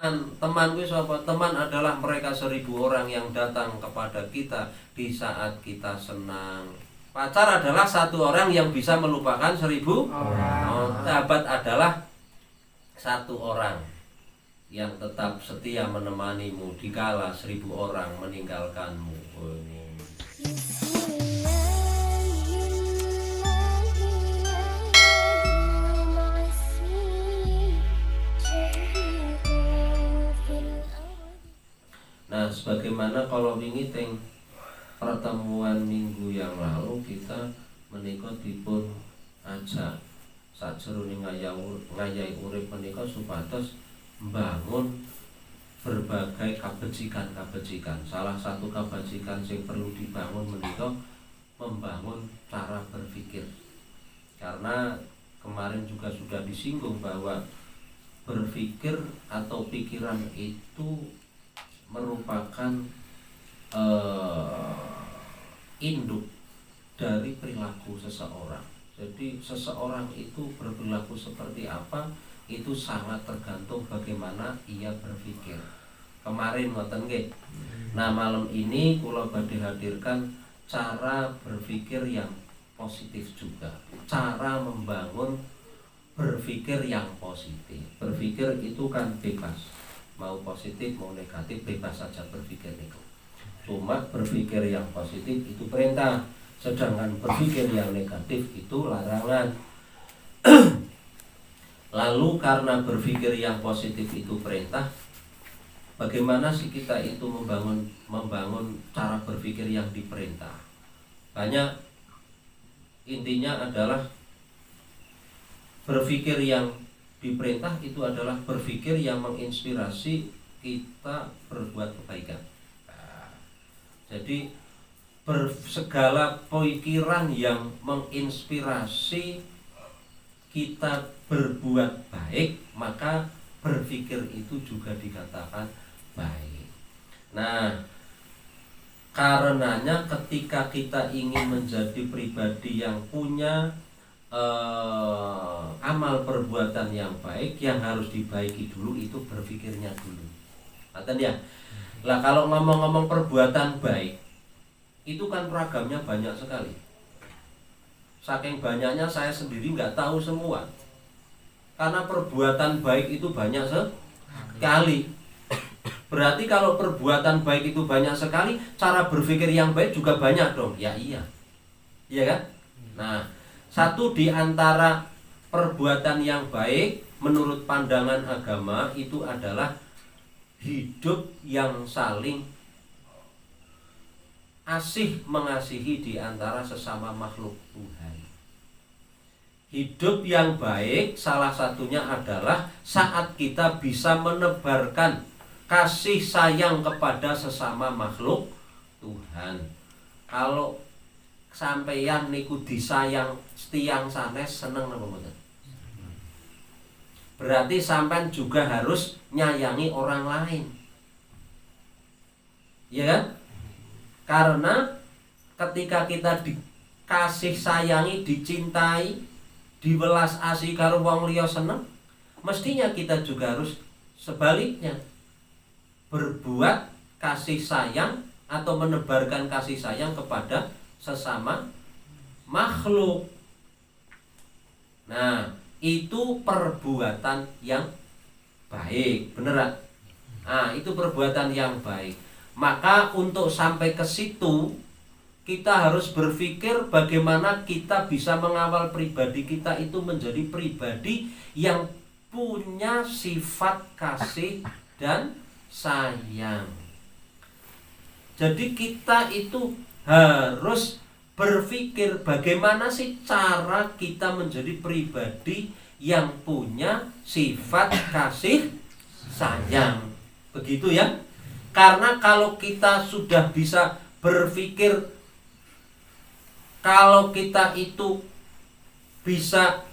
Teman kuwi sapa? Teman adalah mereka 1.000 orang yang datang kepada kita di saat kita senang. Pacar adalah 1 orang yang bisa melupakan 1.000 Orang. oh, sahabat adalah 1 orang yang tetap setia menemanimu dikala 1.000 orang meninggalkanmu. Oh, ini. Nah, sebagaimana kalau wingi teng pertemuan minggu yang lalu kita menika dipun ajak sajroning ngayahi urip menika supados mbangun berbagai kabajikan-kabajikan. Salah satu kabajikan yang perlu dibangun menika membangun cara berpikir. Karena kemarin juga sudah disinggung bahwa berpikir atau pikiran itu merupakan induk dari perilaku seseorang. Jadi seseorang itu berperilaku seperti apa itu sangat tergantung bagaimana ia berpikir. Kemarin ngoten nggih. Nah, malam ini kula badhe hadirkan cara berpikir yang positif juga. Cara membangun berpikir yang positif. Berpikir itu kan bebas. Mau positif mau negatif bebas saja berpikir itu. Cuma berpikir yang positif itu perintah, sedangkan berpikir yang negatif itu larangan. Lalu karena berpikir yang positif itu perintah, bagaimana sih kita itu membangun cara berpikir yang diperintah? Banyak, intinya adalah berpikir yang diperintah itu adalah berpikir yang menginspirasi kita berbuat kebaikan. Jadi segala pikiran yang menginspirasi kita berbuat baik, maka berpikir itu juga dikatakan baik. Nah, karenanya ketika kita ingin menjadi pribadi yang punya amal perbuatan yang baik, yang harus dibaiki dulu itu berpikirnya dulu. Ngaten ya? Lah kalau ngomong-ngomong perbuatan baik, itu kan ragamnya banyak sekali. Saking banyaknya saya sendiri nggak tahu semua. Karena perbuatan baik itu banyak sekali. Berarti kalau perbuatan baik itu banyak sekali, cara berpikir yang baik juga banyak dong. Ya iya. Iya kan? Nah, satu di antara perbuatan yang baik menurut pandangan agama itu adalah hidup yang saling asih mengasihi di antara sesama makhluk Tuhan. Hidup yang baik salah satunya adalah saat kita bisa menebarkan kasih sayang kepada sesama makhluk Tuhan. Kalau sampeyan niku disayang tiang sanes seneng napa mboten? Berarti sampean juga harus nyayangi orang lain. Ya kan? Karena ketika kita dikasih sayangi, dicintai, diwelas asih karo wong liya seneng, mestinya kita juga harus sebaliknya berbuat kasih sayang atau menebarkan kasih sayang kepada sesama makhluk. Nah, itu perbuatan yang baik, beneran. Nah, itu perbuatan yang baik. Maka untuk sampai ke situ kita harus berpikir bagaimana kita bisa mengawal pribadi kita itu menjadi pribadi yang punya sifat kasih dan sayang. Jadi kita itu harus berpikir bagaimana sih cara kita menjadi pribadi yang punya sifat kasih sayang. Begitu ya. Karena kalau kita sudah bisa berpikir, kalau kita itu bisa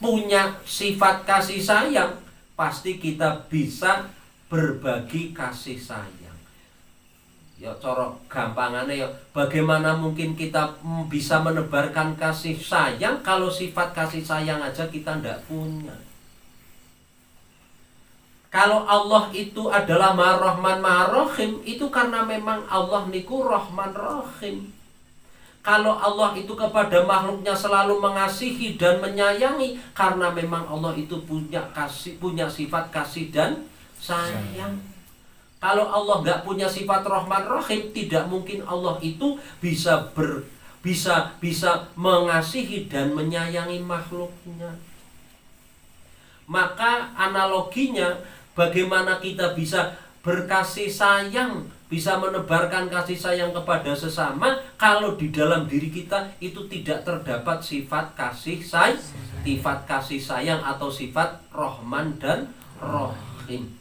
punya sifat kasih sayang, pasti kita bisa berbagi kasih sayang. Ya cara gampangane ya, bagaimana mungkin kita bisa menebarkan kasih sayang kalau sifat kasih sayang aja kita ndak punya. Kalau Allah itu adalah Maha Rahman Maha Rahim, itu karena memang Allah niku Rahman Rahim. Kalau Allah itu kepada makhluknya selalu mengasihi dan menyayangi, karena memang Allah itu punya sifat kasih dan sayang. Kalau Allah nggak punya sifat Rahman Rahim, tidak mungkin Allah itu bisa mengasihi dan menyayangi makhluknya. Maka analoginya, bagaimana kita bisa berkasih sayang, bisa menebarkan kasih sayang kepada sesama, kalau di dalam diri kita itu tidak terdapat sifat kasih sayang atau sifat Rahman dan Rahim.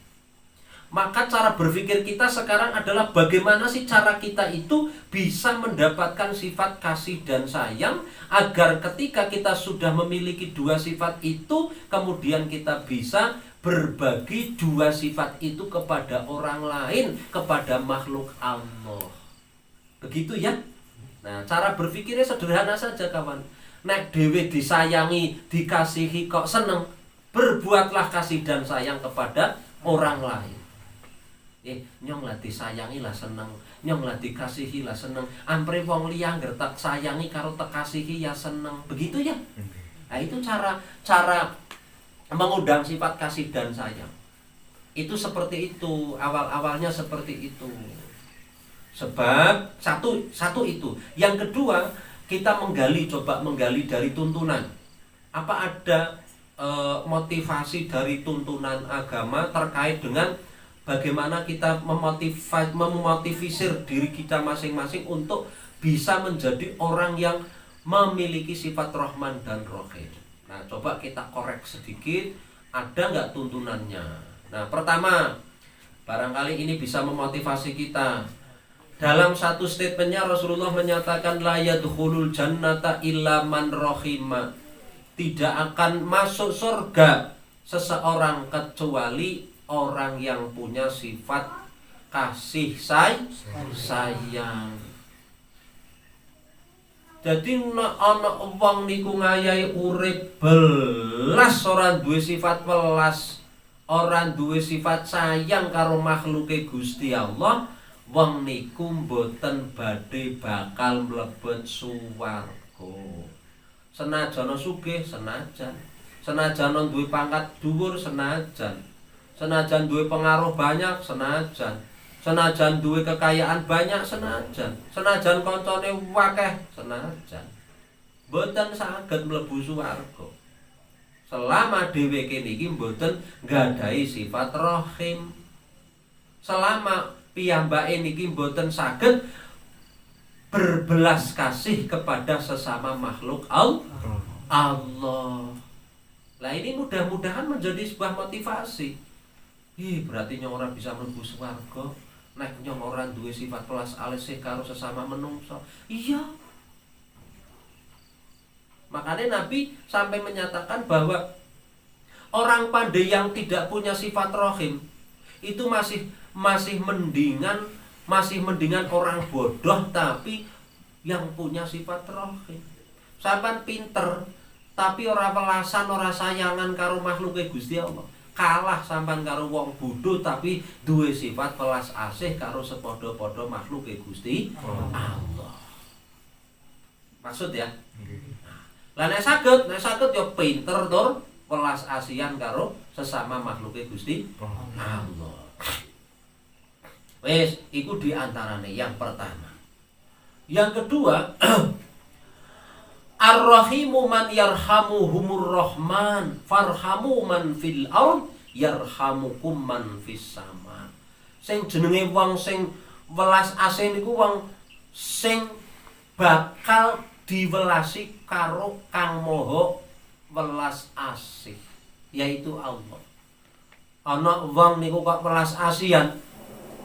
Maka cara berpikir kita sekarang adalah bagaimana sih cara kita itu bisa mendapatkan sifat kasih dan sayang, agar ketika kita sudah memiliki dua sifat itu, kemudian kita bisa berbagi dua sifat itu kepada orang lain, kepada makhluk Allah. Begitu ya. Nah, cara berpikirnya sederhana saja kawan. Nek dhewe disayangi, dikasihi kok seneng, berbuatlah kasih dan sayang kepada orang lain. Nyong lah disayangi lah seneng, nyong lah dikasihi lah seneng. Ampre wong liya nggertak sayangi karo tekasihi ya seneng. Begitu ya. Nah, itu cara mengundang sifat kasih dan sayang. Itu seperti itu, awal-awalnya seperti itu. Sebab satu itu. Yang kedua, kita coba menggali dari tuntunan. Apa ada motivasi dari tuntunan agama terkait dengan bagaimana kita memotivisir diri kita masing-masing untuk bisa menjadi orang yang memiliki sifat Rahman dan Rahim. Nah, coba kita korek sedikit, ada nggak tuntunannya? Nah, pertama, barangkali ini bisa memotivasi kita. Dalam satu statementnya Rasulullah menyatakan la yadkhulul jannata illa man rahima. Tidak akan masuk surga seseorang kecuali orang yang punya sifat kasih sayang. Jadi ana wong niku ngayahi urip belas ora duwe sifat welas, ora duwe sifat sayang karo makhluke Gusti Allah, wong niku mboten badhe bakal mlebet swarga. Senajan sugih, senajan duwe pangkat dhuwur, senajan duwe pengaruh banyak, senajan duwe kekayaan banyak, senajan koncone wakeh, mboten saged mlebu swarga selama dheweke niki mboten nggadhahi sifat rahim, selama piyambake niki mboten saged berbelas kasih kepada sesama makhluk Allah. Lah ini mudah-mudahan menjadi sebuah motivasi. Berarti nyong ora bisa mlebu swarga nek nyong ora duwe sifat welas alisih karo sesama menungso. Iya. Makanya Nabi sampai menyatakan bahwa orang pandai yang tidak punya sifat rahim itu masih mendingan orang bodoh tapi yang punya sifat rahim. Sampeyan pinter tapi ora welasan, ora sayangan karo makhluke Gusti Allah, kalah sampean karo wong bodho tapi duwe sifat welas asih karo sepadha-padha makhluke Gusti Allah. Maksud ya? Lah nek saged ya pinter tur welas asihan karo sesama makhluke Gusti Allah. Wes, iku diantarane yang pertama. Yang kedua, Ar-Rahimu man yarhamuhumur Rahman farhamu man fil ard yarhamukum man fis sama. Sing jenenge wong sing welas asih niku wong sing bakal diwelasi karo Kang Maha welas asih, yaitu Allah. Ana wong niku kok welas asihan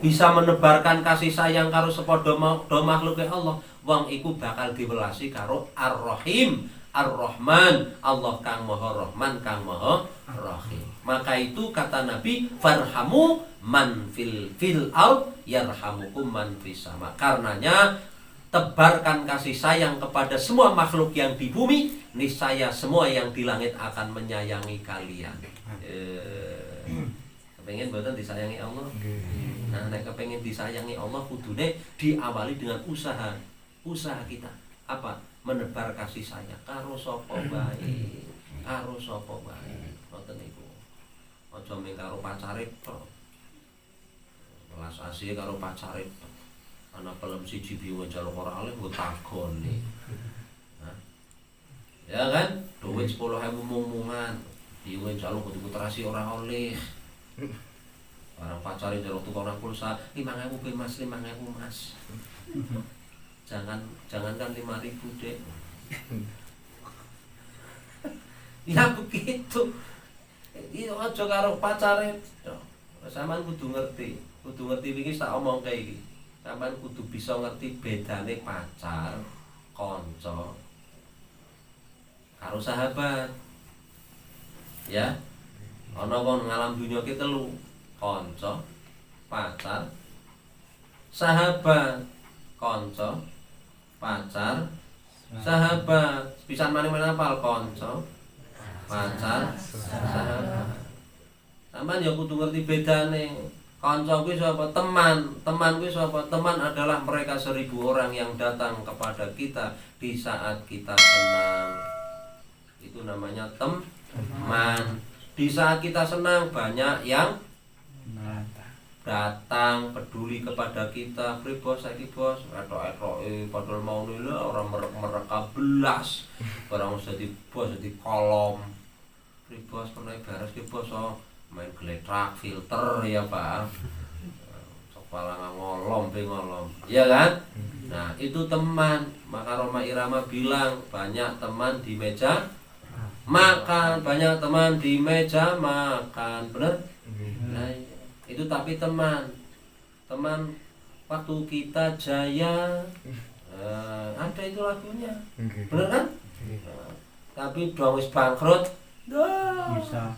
bisa menebarkan kasih sayang karo sepadha makhluke Allah, wong iku bakal diwelasi karo Ar-Rahim, Ar-Rahman, Allah Kang Maha Rahman, Kang Maha Rahim. Maka itu kata Nabi, farhamu man fil ard yarhamukum man fis sama. Karenanya tebarkan kasih sayang kepada semua makhluk yang di bumi, niscaya semua yang di langit akan menyayangi kalian. Kepengin mboten disayangi Allah. Nah, nek kepengin disayangi Allah kudune diawali dengan usaha. Usaha kita apa? Menebar kasih sayang karo sapa wae. Karo sapa wae. Ngoten niku. Aja mung karo pacare tok. Welas asih karo pacare tok. Ana pelem siji biwa jaluk ora oleh nggo tagone. Ya kan? Duit 10.000 mung-mungan. Biwa jaluk kudu terasi ora oleh. Barang pacare jaluk tukang pulsa 5.000 be Mas, 5.000 Mas. Jangankan 5.000 Dek. Ya begitu. Iki aja karo pacare. Sampeyan kudu ngerti iki tak omongke iki. Sampeyan kudu bisa ngerti bedane pacar, kanca karo sahabat. Ya. Ana wong ngalam dunya ki telu, kanca, pacar, sahabat. Kanca, pacar, sahabat. Pisan maneh-maneh apal kanca, pacar, sahabat. Sampeyan ya kudu ngerti bedane. Kanca kuwi sapa? Teman. Teman kuwi sapa? Teman adalah mereka 1.000 orang yang datang kepada kita di saat kita senang. Itu namanya teman. Di saat kita senang banyak yang datang peduli kepada kita. Pri bos saiki bos, etok-etoke padahal mau lho ora merek-merek belas. Barang wis dadi bos dadi kolom. Pri bos pernah beres ki bos main gletrak filter ya Pak. Kepala ngolom pe ngolom. Iya kan? Nah, itu teman. Maka Roma Irama bilang banyak teman di meja makan, banyak teman di meja makan. Bener? Nah, itu tapi teman. Teman waktu kita jaya. Ada itu lagunya. Bener kan? Tapi udah wis bangkrut. Bisa.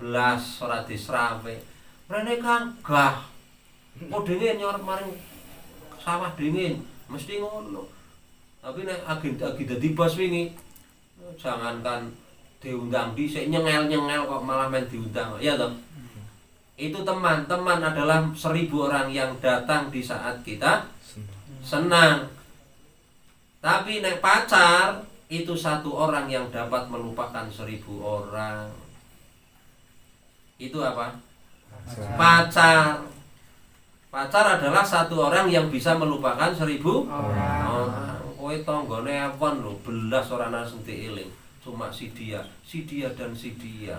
Belas ora disrawe. Rene Kang gah. Oh dingin nyorot maring sawah dingin, mesti ngono. Tapi nek agenda dadi bos wingi, jangankan diundang dhisik nyengel-nyengel kok malah main diundang. Iya toh? Itu teman adalah 1.000 orang yang datang di saat kita senang. Tapi nek pacar itu 1 orang yang dapat melupakan 1.000 orang. Itu apa? Pacar. Pacar adalah 1 orang yang bisa melupakan 1.000 orang. Kowe tanggane ewon lho, belas ora ana sing dieling. Cuma si dia dan si dia.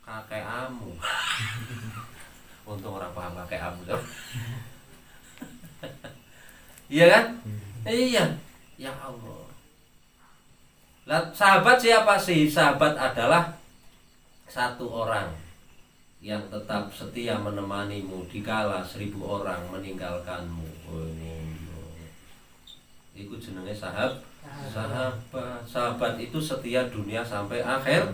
Kakekamu. Untung ora paham kakekamu. Iya kan? Iya. Ya Allah. Lah sahabat siapa sih? Sahabat adalah 1 orang yang tetap setia menemanimu dikala 1.000 orang meninggalkanmu. Itu jenenge sahabat. Sahabat itu setia dunia sampai akhir.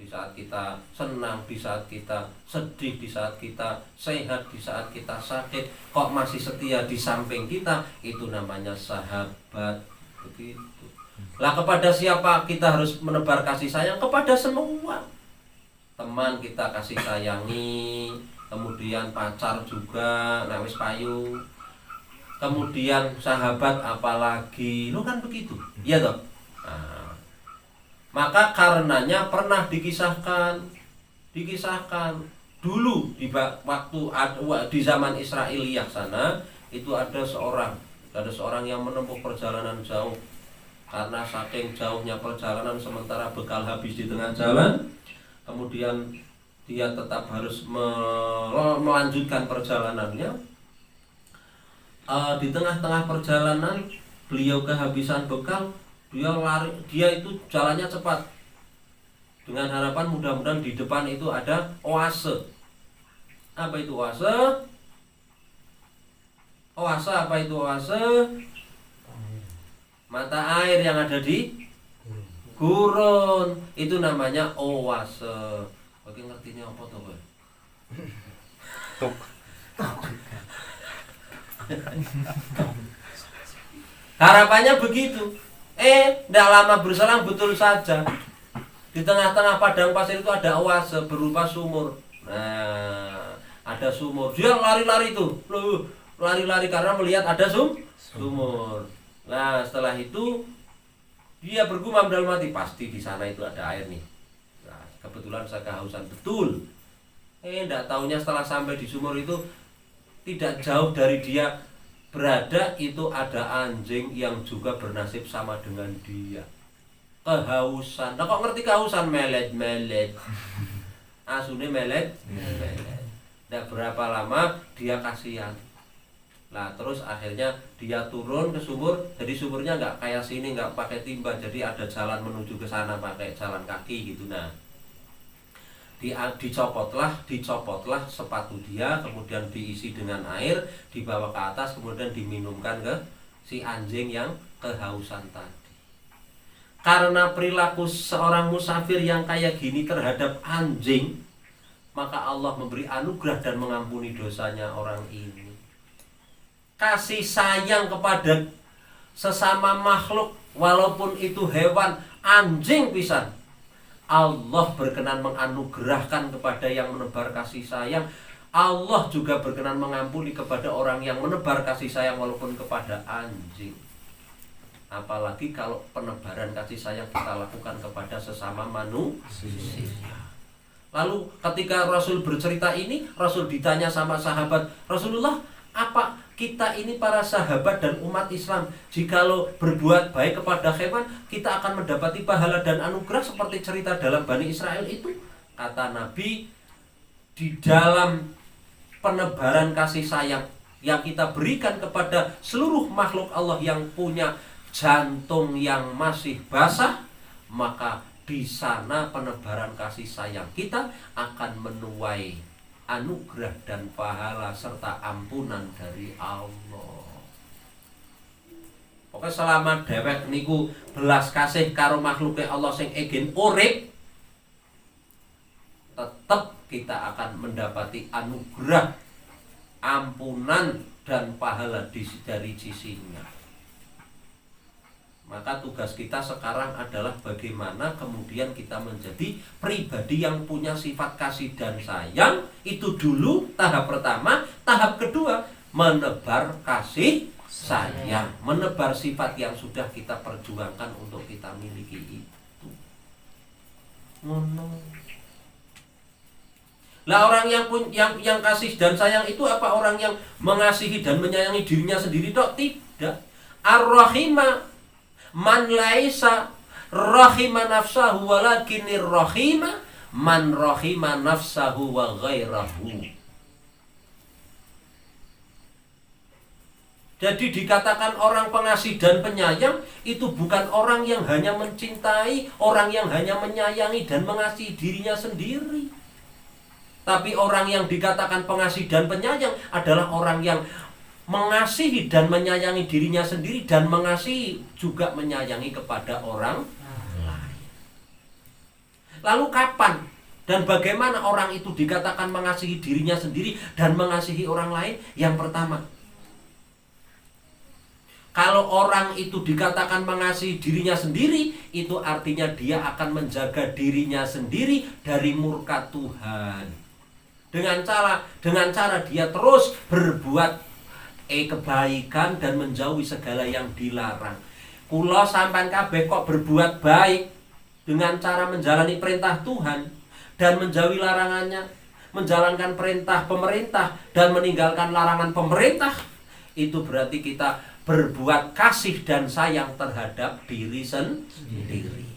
Di saat kita senang, di saat kita sedih, di saat kita sehat, di saat kita sakit, kok masih setia di samping kita, itu namanya sahabat. Begitu. Lah kepada siapa kita harus menebar kasih sayang? Kepada semua. Teman kita kasih sayangi, kemudian pacar juga, nek wis payu. Kemudian sahabat apalagi. Lu kan begitu. Iya toh? Nah, maka karenanya pernah dikisahkan dulu di waktu di zaman Israiliyah sana itu ada seorang yang menempuh perjalanan jauh. Karena saking jauhnya perjalanan sementara bekal habis di tengah jalan, kemudian dia tetap harus melanjutkan perjalanannya. Di tengah-tengah perjalanan beliau kehabisan bekal, dia itu jalannya cepat dengan harapan mudah-mudahan di depan itu ada oase. Apa itu oase? Apa itu oase? Mata air yang ada di gurun, itu namanya oase. Oke, ngertinya apa tuh, Pak? Harapannya begitu. Tidak lama berselang betul saja Di tengah-tengah padang pasir itu ada oase berupa sumur. Nah, ada sumur. Dia lari-lari tuh. Lari-lari karena melihat ada sumur. Nah, setelah itu dia bergumam dalam hati, pasti di sana itu ada air nih. Nah, kebetulan saya kehausan betul. Enggak taunya setelah sampai di sumur itu, tidak jauh dari dia berada itu ada anjing yang juga bernasib sama dengan dia. Kehausan. Nah, kok ngerti kehausan? Melet-melet. Asune melet-melet. Nggak berapa lama dia kasihan. Nah, terus akhirnya dia turun ke sumur. Jadi sumurnya nggak kayak sini, nggak pakai timba. Jadi ada jalan menuju ke sana pakai jalan kaki gitu. Nah, dicopotlah sepatu dia, kemudian diisi dengan air, dibawa ke atas, kemudian diminumkan ke si anjing yang kehausan tadi. Karena perilaku seorang musafir yang kayak gini terhadap anjing, maka Allah memberi anugerah dan mengampuni dosanya orang ini. Kasih sayang kepada sesama makhluk, walaupun itu hewan, anjing pisan, Allah berkenan menganugerahkan kepada yang menebar kasih sayang. Allah juga berkenan mengampuni kepada orang yang menebar kasih sayang walaupun kepada anjing. Apalagi kalau penebaran kasih sayang kita lakukan kepada sesama manusia. Lalu ketika Rasul bercerita ini, Rasul ditanya sama sahabat, Rasulullah, apa kita ini para sahabat dan umat Islam, jikalau berbuat baik kepada hewan, kita akan mendapati pahala dan anugerah seperti cerita dalam Bani Israel itu? Kata Nabi, di dalam penebaran kasih sayang yang kita berikan kepada seluruh makhluk Allah yang punya jantung yang masih basah, maka di sana penebaran kasih sayang kita akan menuai anugerah dan pahala serta ampunan dari Allah. Pokoknya selama dhewek niku belas kasih karo makhluke Allah sing egen urip, tetap kita akan mendapati anugerah, ampunan dan pahala dari sisinya. Maka tugas kita sekarang adalah bagaimana kemudian kita menjadi pribadi yang punya sifat kasih dan sayang. Itu dulu tahap pertama. Tahap kedua, menebar kasih sayang, menebar sifat yang sudah kita perjuangkan untuk kita miliki itu. Lah orang yang kasih dan sayang itu apa? Orang yang mengasihi dan menyayangi dirinya sendiri dok? Tidak. Ar-Rahimah man laisa rahima nafsahu walakinir rahima man rahima nafsahu wa ghairahu. Jadi dikatakan orang pengasih dan penyayang itu bukan orang yang hanya mencintai, orang yang hanya menyayangi dan mengasihi dirinya sendiri. Tapi orang yang dikatakan pengasih dan penyayang adalah orang yang mengasihi dan menyayangi dirinya sendiri dan mengasihi juga menyayangi kepada orang lain. Lalu kapan dan bagaimana orang itu dikatakan mengasihi dirinya sendiri dan mengasihi orang lain? Yang pertama, kalau orang itu dikatakan mengasihi dirinya sendiri, itu artinya dia akan menjaga dirinya sendiri dari murka Tuhan. Dengan cara dia terus berbuat kebaikan dan menjauhi segala yang dilarang. Kula sampean kabeh kok berbuat baik dengan cara menjalani perintah Tuhan dan menjauhi larangannya, menjalankan perintah pemerintah dan meninggalkan larangan pemerintah, itu berarti kita berbuat kasih dan sayang terhadap diri sendiri.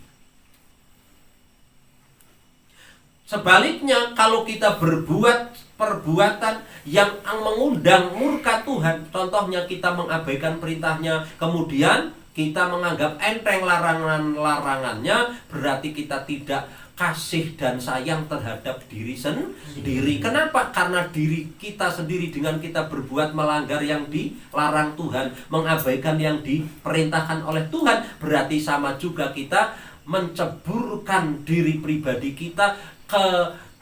Sebaliknya, kalau kita berbuat perbuatan yang mengundang murka Tuhan, contohnya kita mengabaikan perintahnya, kemudian kita menganggap enteng larangannya, berarti kita tidak kasih dan sayang terhadap diri sendiri. Kenapa? Karena diri kita sendiri dengan kita berbuat melanggar yang dilarang Tuhan, mengabaikan yang diperintahkan oleh Tuhan, berarti sama juga kita menceburkan diri pribadi kita ke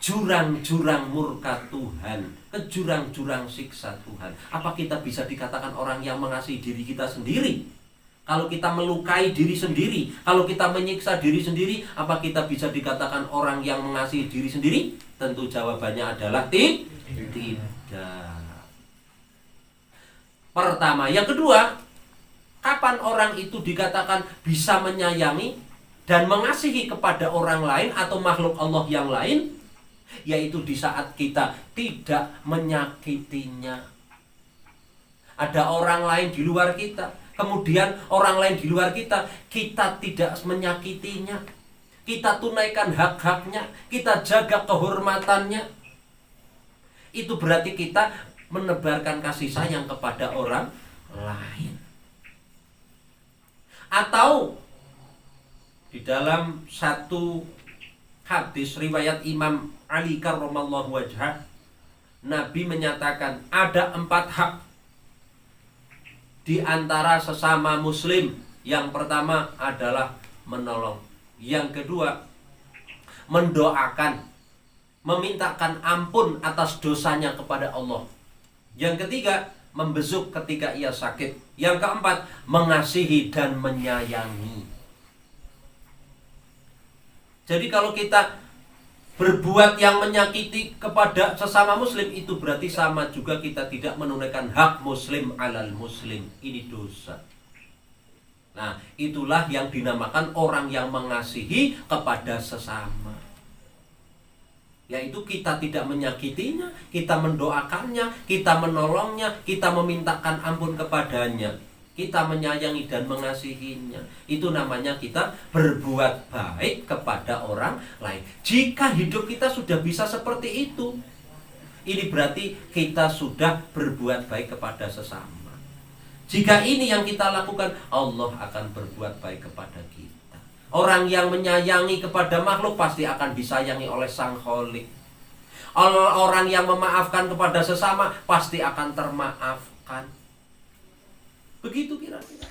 jurang-jurang murka Tuhan, ke jurang-jurang siksa Tuhan. Apa kita bisa dikatakan orang yang mengasihi diri kita sendiri? Kalau kita melukai diri sendiri, kalau kita menyiksa diri sendiri, apa kita bisa dikatakan orang yang mengasihi diri sendiri? Tentu jawabannya adalah tidak. Pertama. Yang kedua, kapan orang itu dikatakan bisa menyayangi dan mengasihi kepada orang lain atau makhluk Allah yang lain? Yaitu di saat kita tidak menyakitinya. Ada orang lain di luar kita, kemudian orang lain di luar kita, kita tidak menyakitinya, kita tunaikan hak-haknya, kita jaga kehormatannya. Itu berarti kita menebarkan kasih sayang kepada orang lain. Atau di dalam satu hadis riwayat Imam Ali karramallahu wajhah, Nabi menyatakan ada 4 hak di antara sesama muslim. Yang pertama adalah menolong. Yang kedua, mendoakan, memintakan ampun atas dosanya kepada Allah. Yang ketiga, membesuk ketika ia sakit. Yang keempat, mengasihi dan menyayangi. Jadi kalau kita berbuat yang menyakiti kepada sesama muslim, itu berarti sama juga kita tidak menunaikan hak muslim alal muslim. Ini dosa. Nah, itulah yang dinamakan orang yang mengasihi kepada sesama. Yaitu kita tidak menyakitinya, kita mendoakannya, kita menolongnya, kita memintakan ampun kepadanya, kita menyayangi dan mengasihinya. Itu namanya kita berbuat baik kepada orang lain. Jika hidup kita sudah bisa seperti itu, ini berarti kita sudah berbuat baik kepada sesama. Jika ini yang kita lakukan, Allah akan berbuat baik kepada kita. Orang yang menyayangi kepada makhluk pasti akan disayangi oleh Sang Khalik. Orang yang memaafkan kepada sesama pasti akan termaafkan. Begitu kira-kira.